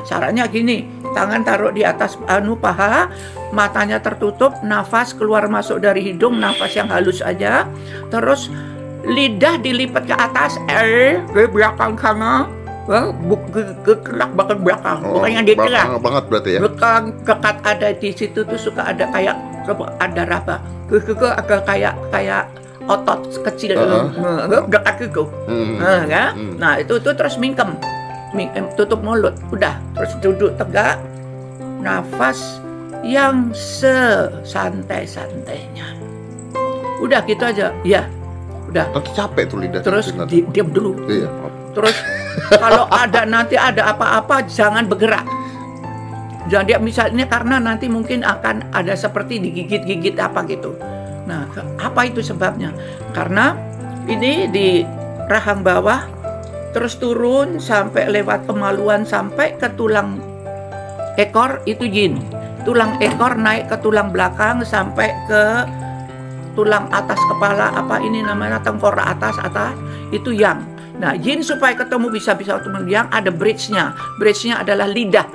Caranya gini, tangan taruh di atas paha, matanya tertutup, nafas keluar masuk dari hidung, nafas yang halus aja. Terus lidah dilipat ke atas, ke belakang sana, kerak bahkan belakang, bukannya dikerak. Banget berarti ya. Belakang kekat ada di situ tuh suka ada kayak ada raba, agak kayak otot kecil, dekat gitu. Nah itu terus mingkem, tutup mulut, udah, terus duduk tegak, nafas yang sesantai-santainya. Udah gitu aja, ya. Udah. Nanti capek tuh lidah. Terus diam dulu. Iya. Terus kalau nanti ada apa-apa jangan bergerak. Jangan dia misalnya karena nanti mungkin akan ada seperti digigit-gigit apa gitu. Nah, apa itu sebabnya? Karena ini di rahang bawah terus turun sampai lewat kemaluan sampai ke tulang ekor itu jin. Tulang ekor naik ke tulang belakang sampai ke tulang atas kepala, apa ini namanya, tengkorak atas itu yang. Nah, jin supaya ketemu bisa ketemu yang ada bridge-nya. Bridge-nya adalah lidah.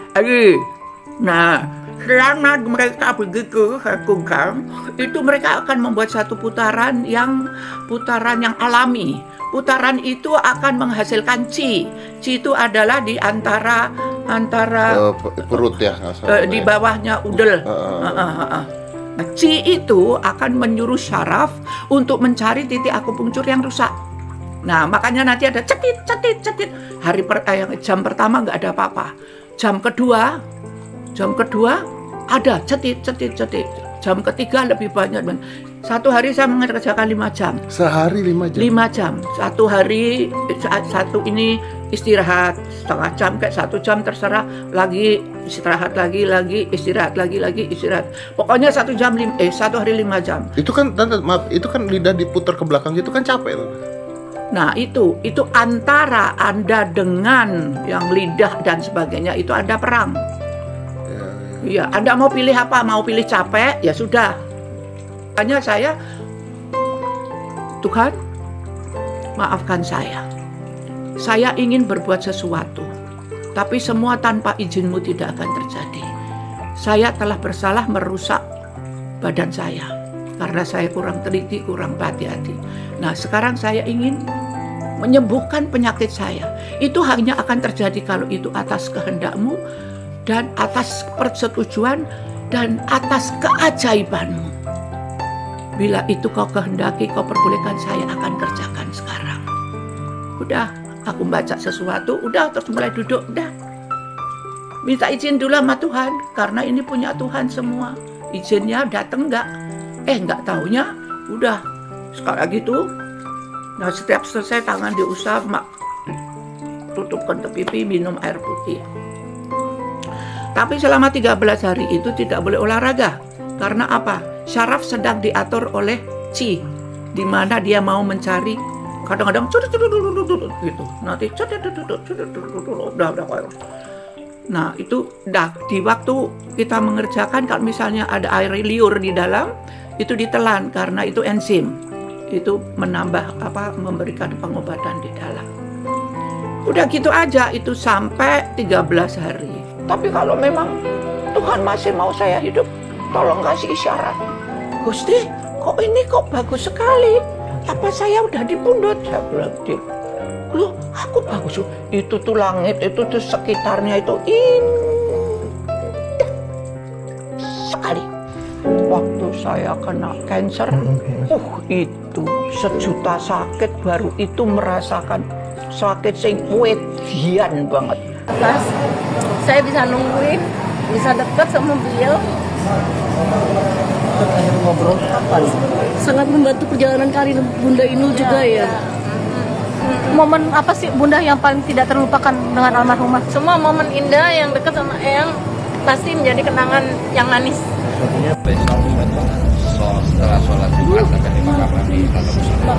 Nah, karena mereka begitu lakukan, itu mereka akan membuat satu putaran yang alami. Putaran itu akan menghasilkan chi. Chi itu adalah di antara perut ya, di bawahnya udel. Chi itu akan menyuruh syaraf untuk mencari titik akupunktur yang rusak. Nah, makanya nanti ada cetit. Jam pertama nggak ada apa-apa. Jam kedua ada cetit. Jam ketiga lebih banyak. Satu hari saya mengerjakan 5 jam. Sehari 5 jam? 5 jam. Satu hari, satu ini istirahat setengah jam, kayak 1 jam terserah. Lagi istirahat lagi, istirahat lagi, istirahat. Pokoknya 1 hari 5 jam. Itu kan, maaf, itu kan lidah diputar ke belakang gitu kan capek tuh. Nah itu antara Anda dengan yang lidah dan sebagainya itu ada perang. Iya, Anda mau pilih apa? Mau pilih capek? Ya sudah. Hanya saya, Tuhan, maafkan saya. Saya ingin berbuat sesuatu, tapi semua tanpa izin-Mu tidak akan terjadi. Saya telah bersalah merusak badan saya karena saya kurang teliti, kurang hati-hati. Nah, sekarang saya ingin menyembuhkan penyakit saya. Itu hanya akan terjadi kalau itu atas kehendak-Mu dan atas persetujuan dan atas keajaiban-Mu. Bila itu Kau kehendaki, Kau perbolehkan, saya akan kerjakan sekarang. Udah, aku baca sesuatu, udah terus mulai duduk, udah. Minta izin dulu sama Tuhan, karena ini punya Tuhan semua. Izinnya datang enggak taunya, udah. Sekali gitu, nah setiap selesai tangan diusap, tutupkan ke pipi, minum air putih. Tapi selama 13 hari itu tidak boleh olahraga. Karena apa? Syaraf sedang diatur oleh chi, di mana dia mau mencari, kadang-kadang gitu. Nanti udah. Nah, itu di waktu kita mengerjakan, kalau misalnya ada air liur di dalam, itu ditelan karena itu enzim. Itu menambah memberikan pengobatan di dalam. Udah gitu aja itu sampai 13 hari. Tapi kalau memang Tuhan masih mau saya hidup, tolong kasih isyarat. Gusti, kok bagus sekali. Apa saya udah dipundut? Saya bilang, loh, aku bagus. Itu tuh langit, itu tuh sekitarnya itu indah sekali. Waktu saya kena cancer, itu 1 juta sakit baru itu merasakan sakit sing wedian banget. Pas saya bisa nungguin, bisa dekat sama beliau. Ngobrol kapan? Sangat membantu perjalanan karir Bunda Inul juga ya. Momen apa sih Bunda yang paling tidak terlupakan dengan almarhumah? Semua momen indah yang dekat sama Eyang pasti menjadi kenangan yang manis. Besok setelah sholat Jumat akan dimakamkan di Tata Pusat.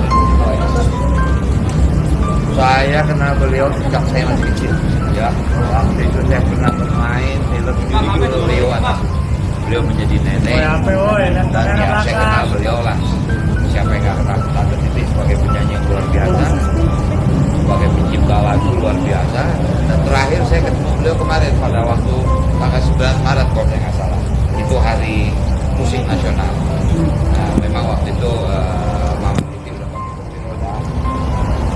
Saya kenal beliau sejak saya masih kecil. Ya, waktu itu saya pernah bermain film judul Leo Anak. Beliau menjadi nenek. Dan ya saya kenal beliau lah. Siapa yang nggak kenal Tata Titi sebagai penyanyi yang luar biasa, sebagai pencipta lagu luar biasa. Dan terakhir saya ketemu beliau kemarin pada waktu tanggal 9 Maret kalau saya nggak salah. Itu hari musik nasional. Nah, memang waktu itu Mama Titi udah pakai kursi roda,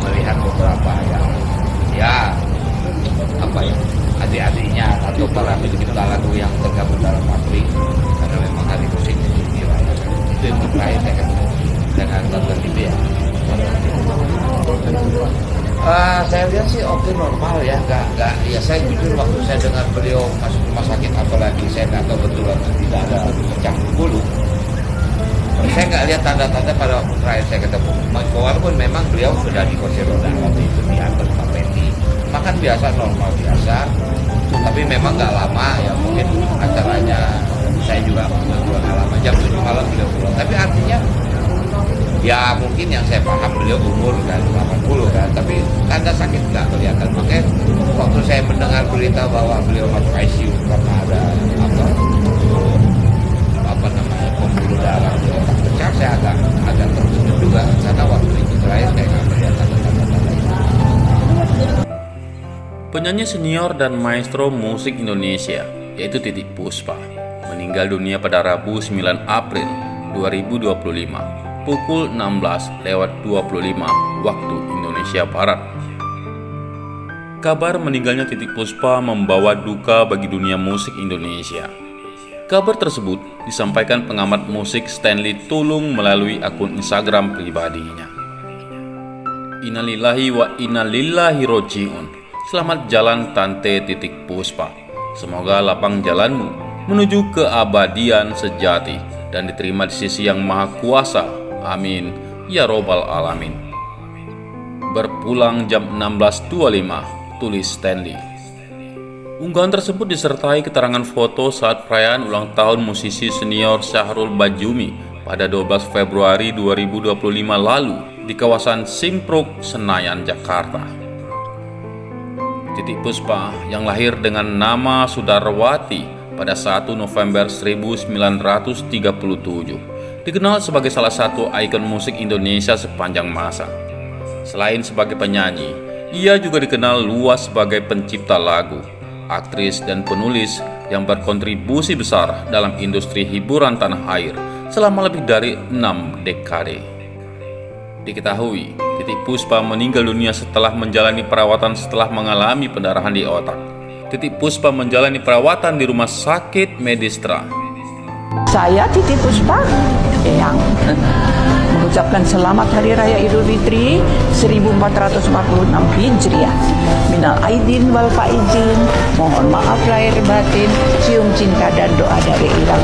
melihat beberapa yang adik-adiknya atau para pencipta lagu yang tergabung dalam Mapri, karena memang hari musik di raya. Itu yang terakhir saya ketemu dengan Tante Titi ya. Saya lihat sih oke, normal ya, nggak ya. Saya jujur waktu saya dengar beliau masuk rumah sakit, apalagi saya nggak tahu betul atau tidak ada pecah bulu. Saya nggak lihat tanda-tanda pada waktu terakhir saya ketemu. Walaupun memang beliau sudah di kursi roda waktu itu diantar Pak Pendi, makan biasa, normal biasa. Tapi memang nggak lama ya, mungkin acaranya saya juga nggak lama, jam 7 malam beliau pulang. Tapi artinya ya mungkin yang saya paham beliau umur kan 80 kan, tapi tanda sakit nggak kelihatan. Makanya waktu saya mendengar berita bahwa beliau masuk ICU karena ada apa namanya pembuluh darah di otak pecah, saya agak terkejut juga karena waktu itu terakhir saya nggak melihat tanda-tanda itu. Penyanyi senior dan maestro musik Indonesia yaitu Titiek Puspa meninggal dunia pada Rabu 9 April 2025 pukul 16:25 waktu Indonesia Barat. Kabar meninggalnya Titiek Puspa membawa duka bagi dunia musik Indonesia. Kabar tersebut disampaikan pengamat musik Stanley Tulung melalui akun Instagram pribadinya. Innalillahi wa innalillahi roji'un. Selamat jalan Tante Titiek Puspa. Semoga lapang jalanmu menuju keabadian sejati dan diterima di sisi Yang Maha Kuasa. Amin ya robbal alamin. Berpulang jam 16.25, tulis Stanley. Unggahan tersebut disertai keterangan foto saat perayaan ulang tahun musisi senior Syahrul Bajumi pada 12 Februari 2025 lalu di kawasan Simpruk, Senayan, Jakarta. Titiek Puspa yang lahir dengan nama Sudarwati pada 1 November 1937 dikenal sebagai salah satu ikon musik Indonesia sepanjang masa. Selain sebagai penyanyi, ia juga dikenal luas sebagai pencipta lagu, aktris, dan penulis yang berkontribusi besar dalam industri hiburan tanah air selama lebih dari 6 dekade. Diketahui, Titiek Puspa meninggal dunia setelah menjalani perawatan setelah mengalami pendarahan di otak. Titiek Puspa menjalani perawatan di Rumah Sakit Medistra. Saya Titiek Puspa yang mengucapkan selamat Hari Raya Idul Fitri 1446 Hijriah. Minal aidin wal faizin, mohon maaf lahir batin, cium cinta dan doa dari Irang.